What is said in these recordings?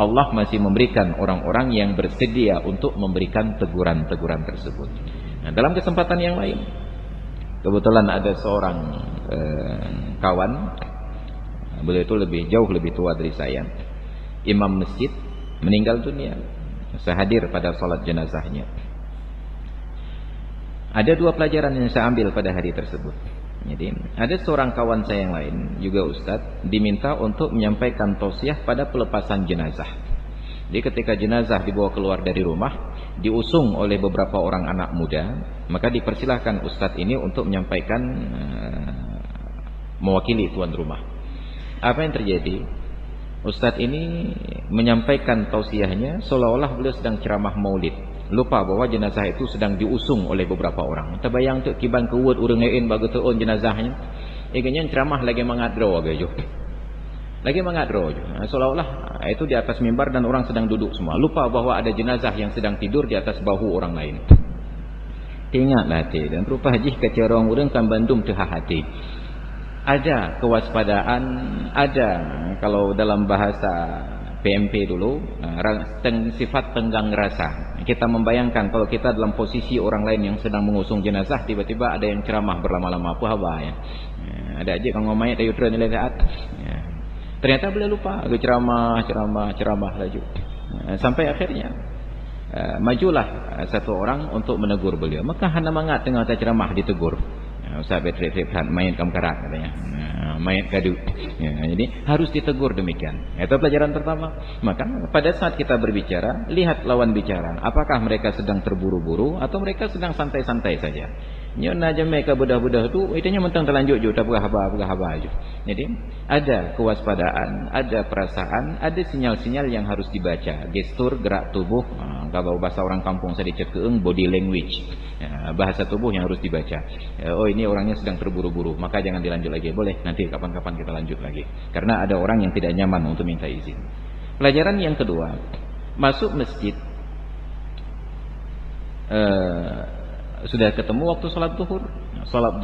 Allah masih memberikan orang-orang yang bersedia untuk memberikan teguran-teguran tersebut. Nah, dalam kesempatan yang lain, kebetulan ada seorang kawan, beliau itu jauh lebih tua dari saya, imam masjid, meninggal dunia. Saya hadir pada salat jenazahnya. Ada dua pelajaran yang saya ambil pada hari tersebut. Jadi ada seorang kawan saya yang lain, juga ustadz, diminta untuk menyampaikan tausiah pada pelepasan jenazah. Jadi ketika jenazah dibawa keluar dari rumah, diusung oleh beberapa orang anak muda, maka dipersilahkan ustadz ini untuk menyampaikan mewakili tuan rumah. Apa yang terjadi? Ustadz ini menyampaikan tausiahnya seolah-olah beliau sedang ceramah maulid. Lupa bahwa jenazah itu sedang diusung oleh beberapa orang. Terbayang tu kiban kewut urang lain bagi tuun jenazahnya. Iganya ceramah lagi mengadro aja. Lagi mengadro aja. Seolah-olah itu di atas mimbar dan orang sedang duduk semua. Lupa bahwa ada jenazah yang sedang tidur di atas bahu orang lain. Ingatlah hati dan rupa haji kecerong urang kan bandum teh hati. Ada kewaspadaan, ada kalau dalam bahasa PMP dulu, sifat tenggang rasa. Kita membayangkan kalau kita dalam posisi orang lain yang sedang mengusung jenazah, tiba-tiba ada yang ceramah berlama-lama, apa ya. Ada aja kalau ngomongnya tayu tren nilai saat. Ternyata beliau lupa, ceramah laju. Sampai akhirnya majulah satu orang untuk menegur beliau. Maka hana mangat tengah ceramah ditegur. Usah betrip-trip main kamkarat katanya. Main kadu. Jadi harus ditegur demikian. Itu pelajaran pertama. Maka pada saat kita berbicara, lihat lawan bicara. Apakah mereka sedang terburu-buru atau mereka sedang santai-santai saja. Nyona aja mereka bedah-bedah tu, itunya mentang terlanjut juga, tak berhaba aja. Jadi ada kewaspadaan, ada perasaan, ada sinyal-sinyal yang harus dibaca. Gestur, gerak tubuh, kalau bahasa orang kampung saya dicet keeng, body language. Bahasa tubuh yang harus dibaca. Oh ini orangnya sedang terburu-buru, maka jangan dilanjut lagi. Boleh, nanti kapan-kapan kita lanjut lagi. Karena ada orang yang tidak nyaman untuk minta izin. Pelajaran yang kedua, masuk masjid. Sudah ketemu waktu salat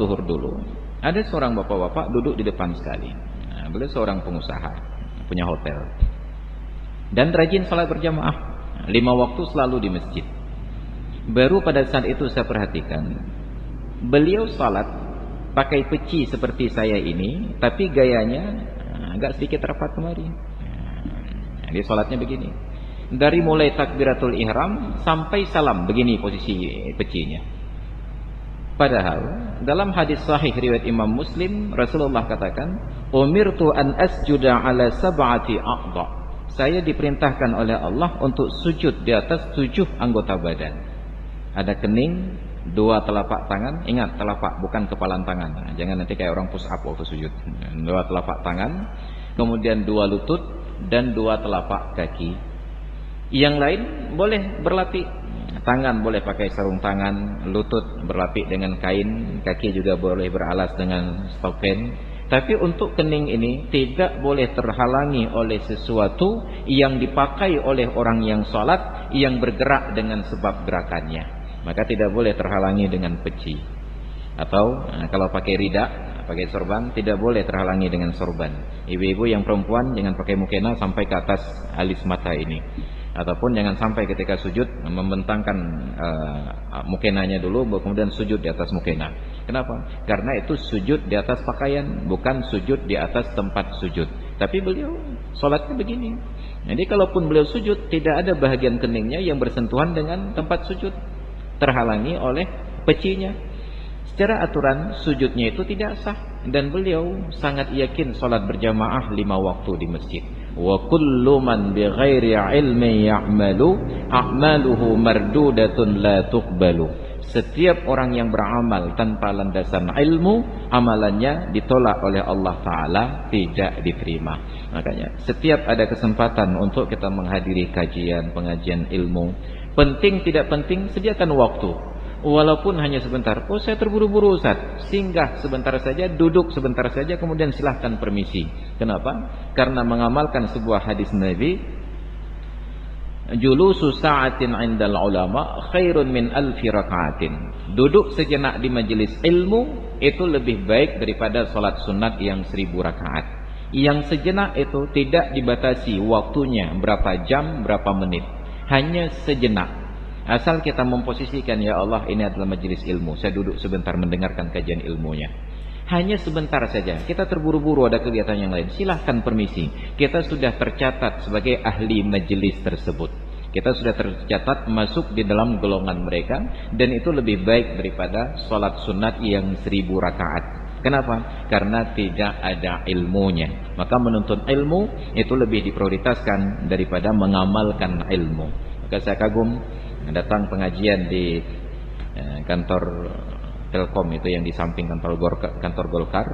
duhur dulu. Ada seorang bapak-bapak duduk di depan sekali. Beliau seorang pengusaha, punya hotel. Dan rajin salat berjamaah. 5 waktu selalu di masjid. Baru pada saat itu saya perhatikan, beliau salat pakai peci seperti saya ini, tapi gayanya agak sedikit rapat kemari. Dia salatnya begini. Dari mulai takbiratul ihram sampai salam, begini posisi pecinya. Padahal dalam hadis sahih riwayat Imam Muslim, Rasulullah katakan, "Umirtu an asjuda ala sab'ati a'dha." Saya diperintahkan oleh Allah untuk sujud di atas 7 anggota badan. Ada kening, 2 telapak tangan. Ingat, telapak bukan kepalan tangan. Jangan nanti kayak orang push up waktu sujud. 2 telapak tangan, kemudian 2 lutut dan 2 telapak kaki. Yang lain boleh berlapik. Tangan boleh pakai sarung tangan, lutut berlapik dengan kain, kaki juga boleh beralas dengan stopen. Tapi untuk kening ini tidak boleh terhalangi oleh sesuatu yang dipakai oleh orang yang salat yang bergerak dengan sebab gerakannya. Maka tidak boleh terhalangi dengan peci. Atau kalau pakai rida, pakai sorban, tidak boleh terhalangi dengan sorban. Ibu-ibu yang perempuan jangan pakai mukena sampai ke atas alis mata ini. Ataupun jangan sampai ketika sujud membentangkan mukenanya dulu, kemudian sujud di atas mukena. Kenapa? Karena itu sujud di atas pakaian, bukan sujud di atas tempat sujud. Tapi beliau sholatnya begini. Jadi kalaupun beliau sujud, tidak ada bahagian keningnya yang bersentuhan dengan tempat sujud, terhalangi oleh pecinya. Secara aturan sujudnya itu tidak sah. Dan beliau sangat yakin sholat berjamaah 5 waktu di masjid. Wa kullu man bighairi ilmi ya'malu a'maluhu mardudatun la tuqbalu. Setiap orang yang beramal tanpa landasan ilmu, amalannya ditolak oleh Allah Ta'ala, tidak diterima. Makanya setiap ada kesempatan untuk kita menghadiri kajian, pengajian ilmu, penting tidak penting, sediakan waktu. Walaupun hanya sebentar. Oh saya terburu-buru Ustaz, singgah sebentar saja, duduk sebentar saja, kemudian silahkan permisi. Kenapa? Karena mengamalkan sebuah hadis Nabi, julusu sa'atin 'indal ulama khairun min alfi raka'atin. Duduk sejenak di majelis ilmu itu lebih baik daripada salat sunat yang 1000 rakaat. Yang sejenak itu tidak dibatasi waktunya berapa jam, berapa menit. Hanya sejenak. Asal kita memposisikan, ya Allah, ini adalah majelis ilmu. Saya duduk sebentar mendengarkan kajian ilmunya. Hanya sebentar saja. Kita terburu-buru ada kegiatan yang lain. Silahkan permisi. Kita sudah tercatat sebagai ahli majelis tersebut. Kita sudah tercatat masuk di dalam golongan mereka. Dan itu lebih baik daripada sholat sunat yang 1000 rakaat. Kenapa? Karena tidak ada ilmunya. Maka menuntut ilmu itu lebih diprioritaskan daripada mengamalkan ilmu. Maka saya kagum datang pengajian di kantor Telkom itu yang di samping kantor Golkar,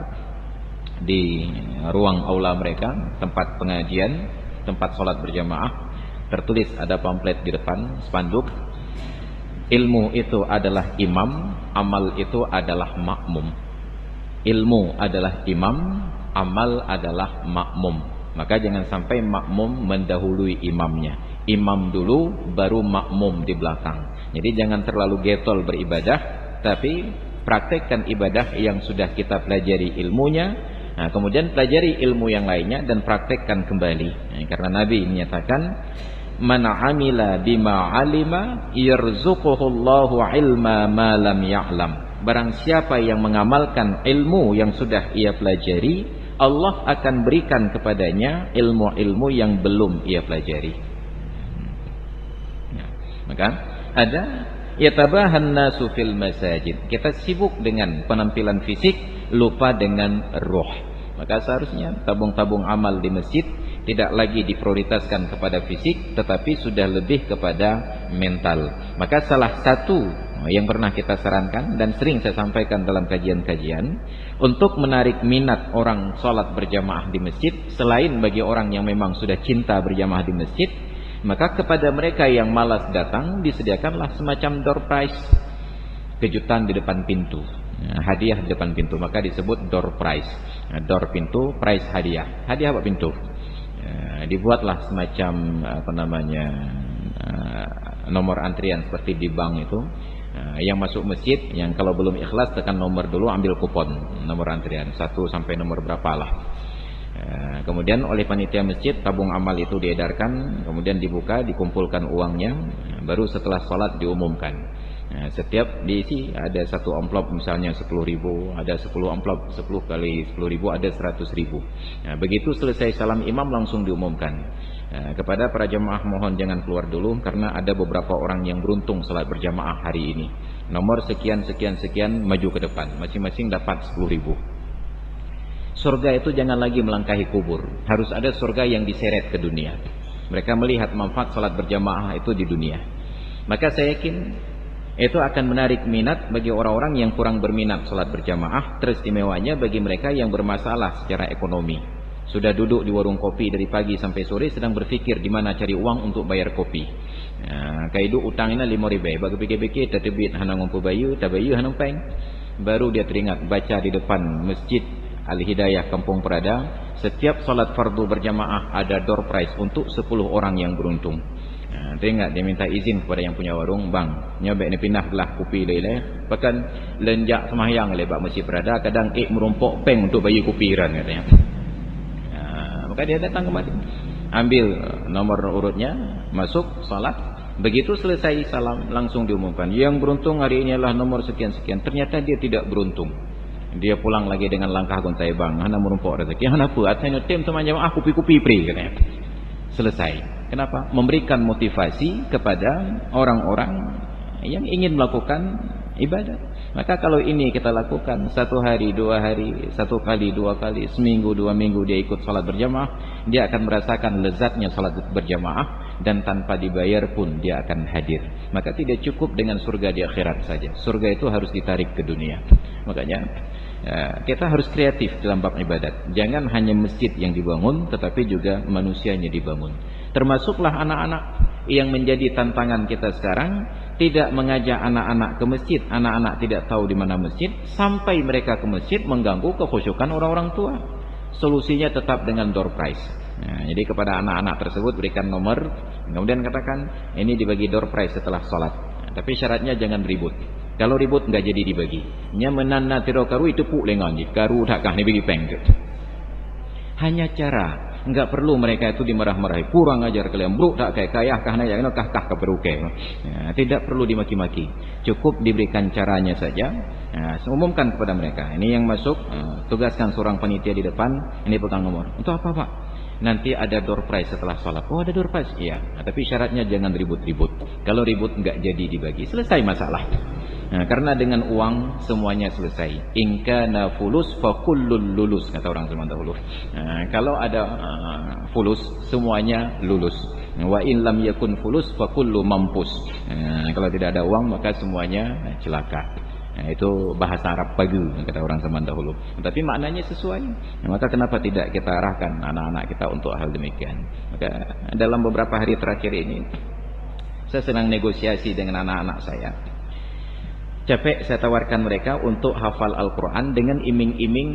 di ruang aula mereka, tempat pengajian, tempat sholat berjamaah. Tertulis ada pamflet di depan, spanduk. Ilmu itu adalah imam, amal itu adalah makmum. Ilmu adalah imam, amal adalah makmum. Maka jangan sampai makmum mendahului imamnya. Imam dulu, baru makmum di belakang. Jadi jangan terlalu getol beribadah, tapi praktekkan ibadah yang sudah kita pelajari ilmunya. Nah, kemudian pelajari ilmu yang lainnya dan praktekkan kembali. Nah, karena Nabi menyatakan, man amila bima alima yarzuquhullahu ilma ma lam ya'lam. Barang siapa yang mengamalkan ilmu yang sudah ia pelajari, Allah akan berikan kepadanya ilmu-ilmu yang belum ia pelajari. Nah, maka ada yatabahan nasu fil masajid. Kita sibuk dengan penampilan fisik, lupa dengan ruh. Maka seharusnya tabung-tabung amal di masjid tidak lagi diprioritaskan kepada fisik, tetapi sudah lebih kepada mental. Maka salah satu yang pernah kita sarankan dan sering saya sampaikan dalam kajian-kajian, untuk menarik minat orang sholat berjamaah di masjid, selain bagi orang yang memang sudah cinta berjamaah di masjid, maka kepada mereka yang malas datang disediakanlah semacam door prize, kejutan di depan pintu, hadiah di depan pintu. Maka disebut door prize. Door pintu, prize hadiah. Hadiah apa pintu? Dibuatlah semacam nomor antrian seperti di bank itu. Yang masuk masjid, yang kalau belum ikhlas tekan nomor dulu, ambil kupon nomor antrian 1 sampai nomor berapa lah. Kemudian oleh panitia masjid tabung amal itu diedarkan, kemudian dibuka, dikumpulkan uangnya, baru setelah sholat diumumkan. Setiap diisi ada satu amplop misalnya 10.000, ada 10 amplop 10 kali 10.000 ada 100.000. Begitu selesai salam imam langsung diumumkan. Kepada para jamaah mohon jangan keluar dulu, karena ada beberapa orang yang beruntung salat berjamaah hari ini. Nomor sekian sekian sekian maju ke depan, masing-masing dapat 10.000. Surga itu jangan lagi melangkahi kubur, harus ada surga yang diseret ke dunia. Mereka melihat manfaat salat berjamaah itu di dunia. Maka saya yakin itu akan menarik minat bagi orang-orang yang kurang berminat salat berjamaah, teristimewanya bagi mereka yang bermasalah secara ekonomi. Sudah duduk di warung kopi dari pagi sampai sore, sedang berfikir di mana cari uang untuk bayar kopi. Kaidu utang ini 5.000, bagi pikir-pikir tertebit hanang ngumpu bayu, tabayu hanang peng. Baru dia teringat baca di depan Masjid Al-Hidayah Kampung Prada, setiap salat fardu berjamaah ada door prize untuk 10 orang yang beruntung. Teringat dia minta izin kepada yang punya warung, bang, nyobek ni pindah belah kopi leh, bahkan lenjak semahyang lebak Masjid Prada, kadang merompok peng untuk bayi kopi ran katanya. Maka dia datang kemari, ambil nomor urutnya, masuk salat. Begitu selesai salam langsung diumumkan, yang beruntung hari ini adalah nomor sekian-sekian. Ternyata dia tidak beruntung. Dia pulang lagi dengan langkah gontai, bang, hana merumpok rezeki. Hana apa? Atanya tim teman jamaah kupi-kupi pri katanya. Selesai. Kenapa? Memberikan motivasi kepada orang-orang yang ingin melakukan ibadah. Maka kalau ini kita lakukan 1 hari, 2 hari, 1 kali, 2 kali, seminggu, 2 minggu dia ikut salat berjamaah, dia akan merasakan lezatnya salat berjamaah, dan tanpa dibayar pun dia akan hadir. Maka tidak cukup dengan surga di akhirat saja. Surga itu harus ditarik ke dunia. Makanya kita harus kreatif dalam bab ibadat. Jangan hanya masjid yang dibangun, tetapi juga manusianya dibangun. Termasuklah anak-anak yang menjadi tantangan kita sekarang. Tidak mengajak anak-anak ke masjid, anak-anak tidak tahu di mana masjid, sampai mereka ke masjid mengganggu kekhusyukan orang-orang tua. Solusinya tetap dengan door prize. Jadi kepada anak-anak tersebut berikan nomor, kemudian katakan ini dibagi door prize setelah sholat. Tapi syaratnya jangan ribut. Kalau ribut nggak jadi dibagi. Nya menanna tiro karu itu pu lengan, karu takkah ni bagi peng. Hanya cara. Enggak perlu mereka itu dimarah-marahi. Kurang ajar kalian, bro, tak kayak kayah kah naya kah ke peruke. Ya, tidak perlu dimaki-maki. Cukup diberikan caranya saja. Nah, umumkan kepada mereka. Ini yang masuk, tugaskan seorang panitia di depan, ini pegang nomor. Untuk apa, Pak? Nanti ada door prize setelah sholat. Oh, ada door prize? Iya. Nah, tapi syaratnya jangan ribut-ribut. Kalau ribut enggak jadi dibagi. Selesai masalah. Nah, karena dengan uang semuanya selesai. In kana fulus fa kullul lulus, kata orang zaman dahulu. Nah, kalau ada fulus semuanya lulus. Wa in lam yakun fulus fa kullu mampus. Nah, kalau tidak ada uang maka semuanya celaka. Nah, itu bahasa Arab pagi, kata orang zaman dahulu. Tapi maknanya sesuai. Nah, maka kenapa tidak kita arahkan anak-anak kita untuk hal demikian? Maka dalam beberapa hari terakhir ini saya sedang negosiasi dengan anak-anak saya. Capek saya tawarkan mereka untuk hafal Al-Quran dengan iming-iming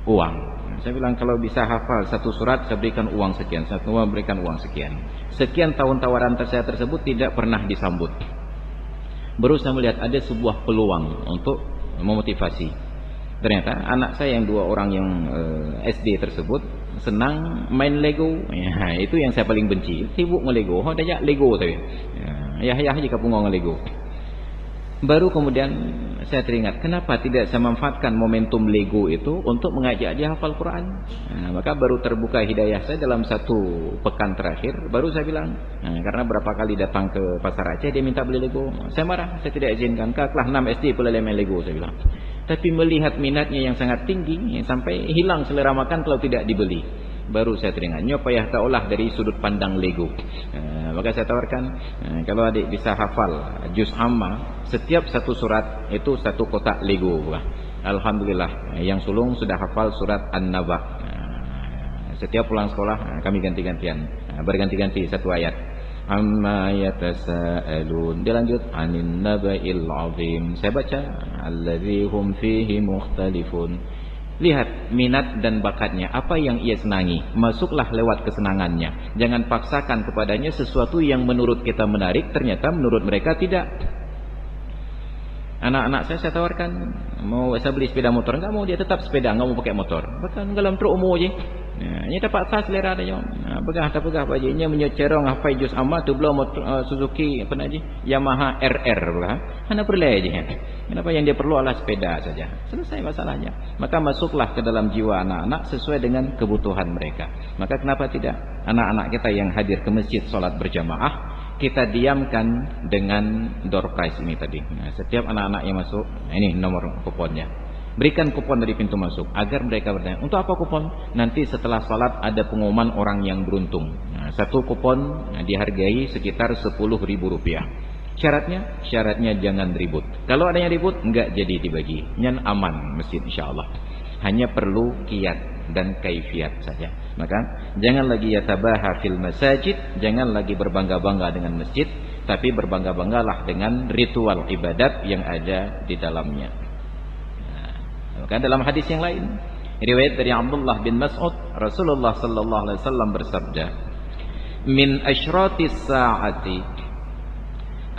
uang. Saya bilang kalau bisa hafal satu surat saya berikan uang sekian, satu berikan uang sekian. Sekian tahun tawaran saya tersebut tidak pernah disambut. Baru saya melihat ada sebuah peluang untuk memotivasi. Ternyata anak saya yang 2 orang yang SD tersebut senang main Lego. Ya, itu yang saya paling benci. Sibuk nge-Lego. Dah Lego tadi. Ya jika punggung nge-Lego. Baru kemudian saya teringat, kenapa tidak saya manfaatkan momentum Lego itu untuk mengajak dia hafal Quran. Nah, maka baru terbuka hidayah saya dalam 1 pekan terakhir. Baru saya bilang, karena berapa kali datang ke pasar Aceh dia minta beli Lego. Saya marah, saya tidak izinkan. Kelas 6 SD pula dia main Lego, saya bilang. Tapi melihat minatnya yang sangat tinggi, sampai hilang selera makan kalau tidak dibeli. Baru saya teringat, nyopayah ta'olah dari sudut pandang Lego. Maka saya tawarkan, kalau adik bisa hafal juz amma, setiap 1 surat itu 1 kotak Lego. Alhamdulillah, yang sulung sudah hafal surat An-Naba. Setiap pulang sekolah kami ganti-gantian, berganti-ganti 1 ayat. Amma yatasaalun. Dia lanjut, anin naba'il azim. Saya baca, allazi hum fihi mukhtalifun. Lihat minat dan bakatnya, apa yang ia senangi, masuklah lewat kesenangannya. Jangan paksakan kepadanya sesuatu yang menurut kita menarik, ternyata menurut mereka tidak. Anak-anak saya tawarkan, mau saya beli sepeda motor, enggak mau, dia tetap sepeda, enggak mau pakai motor. Bahkan dalam truk umur je. Ini dapat sah selera dia. Pegah bajunya menyecerong hafai juz amma tu belum Suzuki apa nak je? Yamaha RR pula. Hanya perlu aja. Kenapa yang dia perlu adalah sepeda saja. Selesai masalahnya. Maka masuklah ke dalam jiwa anak-anak sesuai dengan kebutuhan mereka. Maka kenapa tidak anak-anak kita yang hadir ke masjid salat berjamaah kita diamkan dengan door prize ini tadi. Nah, setiap anak-anak yang masuk, ini nomor kuponnya. Berikan kupon dari pintu masuk agar mereka bertanya, untuk apa kupon? Nanti setelah salat ada pengumuman orang yang beruntung. Nah, 1 kupon dihargai sekitar Rp10.000. Syaratnya jangan ribut. Kalau ada yang ribut, enggak jadi dibagi. Nyan aman masjid insyaallah. Hanya perlu kiat dan kaifiat saja. Maka jangan lagi yatabaha fil masajid, jangan lagi berbangga-bangga dengan masjid, tapi berbangga-banggalah dengan ritual ibadat yang ada di dalamnya. Maka dalam hadis yang lain, riwayat dari Abdullah bin Mas'ud, Rasulullah sallallahu alaihi wasallam bersabda, "Min asyratis sa'ati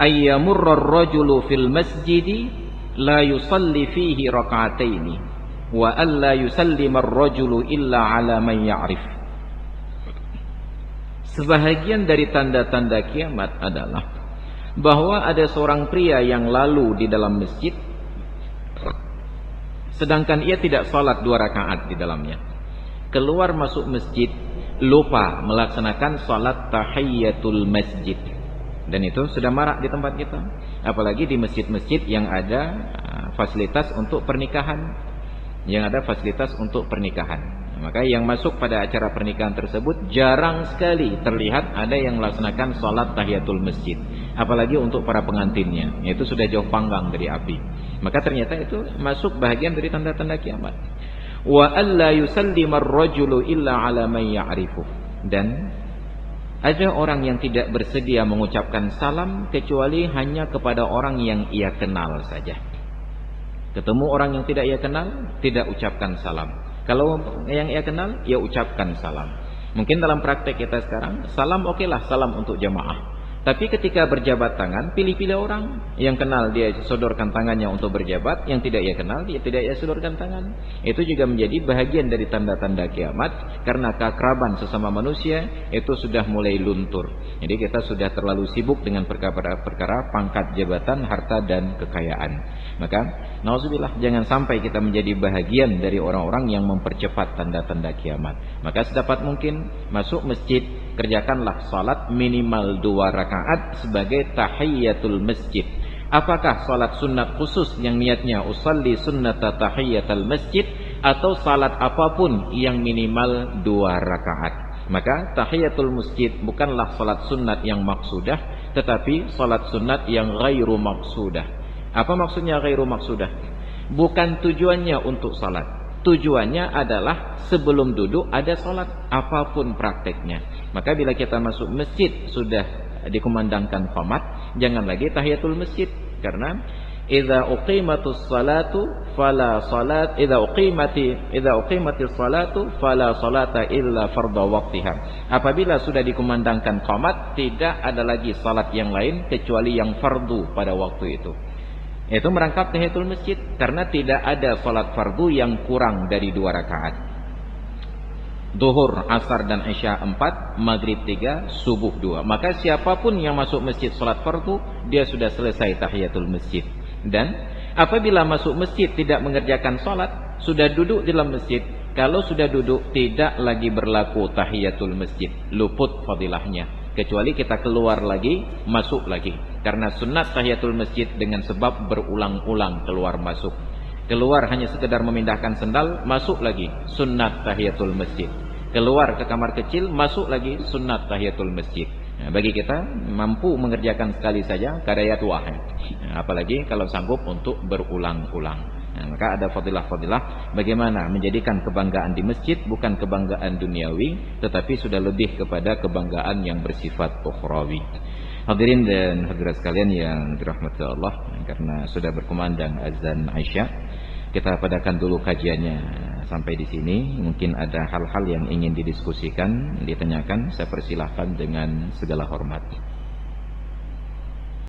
ay yamurra ar-rajulu fil masjidi la yusalli fihi rak'ataini wa alla yusallima ar-rajulu illa 'ala man ya'rif." Sebahagian dari tanda-tanda kiamat adalah bahwa ada seorang pria yang lalu di dalam masjid sedangkan ia tidak salat 2 rakaat di dalamnya. Keluar masuk masjid lupa melaksanakan salat tahiyatul masjid. Dan itu sudah marak di tempat kita. Apalagi di masjid-masjid yang ada fasilitas untuk pernikahan. Yang ada fasilitas untuk pernikahan. Maka yang masuk pada acara pernikahan tersebut jarang sekali terlihat ada yang melaksanakan salat tahiyatul masjid. Apalagi untuk para pengantinnya, itu sudah jauh panggang dari api. Maka ternyata itu masuk bahagian dari tanda-tanda kiamat. Wa alla yusallimar rajulu illa 'ala man ya'rifu. Dan ada orang yang tidak bersedia mengucapkan salam kecuali hanya kepada orang yang ia kenal saja. Ketemu orang yang tidak ia kenal, tidak ucapkan salam. Kalau yang ia kenal, ia ucapkan salam. Mungkin dalam praktek kita sekarang, salam okelah, salam untuk jamaah. Tapi ketika berjabat tangan, pilih-pilih orang. Yang kenal dia sodorkan tangannya untuk berjabat, yang tidak ia kenal dia tidak ia sodorkan tangan. Itu juga menjadi bahagian dari tanda-tanda kiamat, karena keakraban sesama manusia itu sudah mulai luntur. Jadi kita sudah terlalu sibuk dengan perkara-perkara pangkat, jabatan, harta dan kekayaan. Maka nauzubillah, jangan sampai kita menjadi bahagian dari orang-orang yang mempercepat tanda-tanda kiamat. Maka sedapat mungkin masuk masjid, kerjakanlah salat minimal 2 rakaat sebagai tahiyatul masjid. Apakah salat sunat khusus yang niatnya usalli sunnata tahiyatul masjid, atau salat apapun yang minimal 2 rakaat. Maka tahiyatul masjid bukanlah salat sunat yang maksudah, tetapi salat sunat yang ghairu maksudah. Apa maksudnya ghairu maksudah? Bukan tujuannya untuk salat. Tujuannya adalah sebelum duduk ada salat, apapun prakteknya. Maka bila kita masuk masjid sudah dikumandangkan qamat, jangan lagi tahiyatul masjid, karena idza uqimatus salatu fala salat idza uqimatis salatu fala salata illa fardhu waqtiha. Apabila sudah dikumandangkan qamat, tidak ada lagi salat yang lain kecuali yang fardu pada waktu itu. Itu merangkap tahiyatul masjid, karena tidak ada salat fardu yang kurang dari 2 rakaat. Zuhur, asar dan isya 4, maghrib 3, subuh 2. Maka siapapun yang masuk masjid salat fardu, dia sudah selesai tahiyatul masjid. Dan apabila masuk masjid tidak mengerjakan salat, sudah duduk di dalam masjid, kalau sudah duduk tidak lagi berlaku tahiyatul masjid, luput fadilahnya. Kecuali kita keluar lagi, masuk lagi. Karena sunat tahiyatul masjid dengan sebab berulang-ulang keluar masuk. Keluar hanya sekedar memindahkan sendal, masuk lagi, sunat tahiyatul masjid. Keluar ke kamar kecil, masuk lagi, sunat tahiyatul masjid. Nah, bagi kita mampu mengerjakan sekali saja kadayat wahid. Apalagi kalau sanggup untuk berulang-ulang. Nah, maka ada fadilah-fadilah bagaimana menjadikan kebanggaan di masjid bukan kebanggaan duniawi, tetapi sudah lebih kepada kebanggaan yang bersifat ukhrawi. Hadirin dan hadirat sekalian yang dirahmati Allah, karena sudah berkumandang azan Isya, kita padakan dulu kajiannya sampai di sini. Mungkin ada hal-hal yang ingin didiskusikan, ditanyakan, saya persilahkan dengan segala hormat.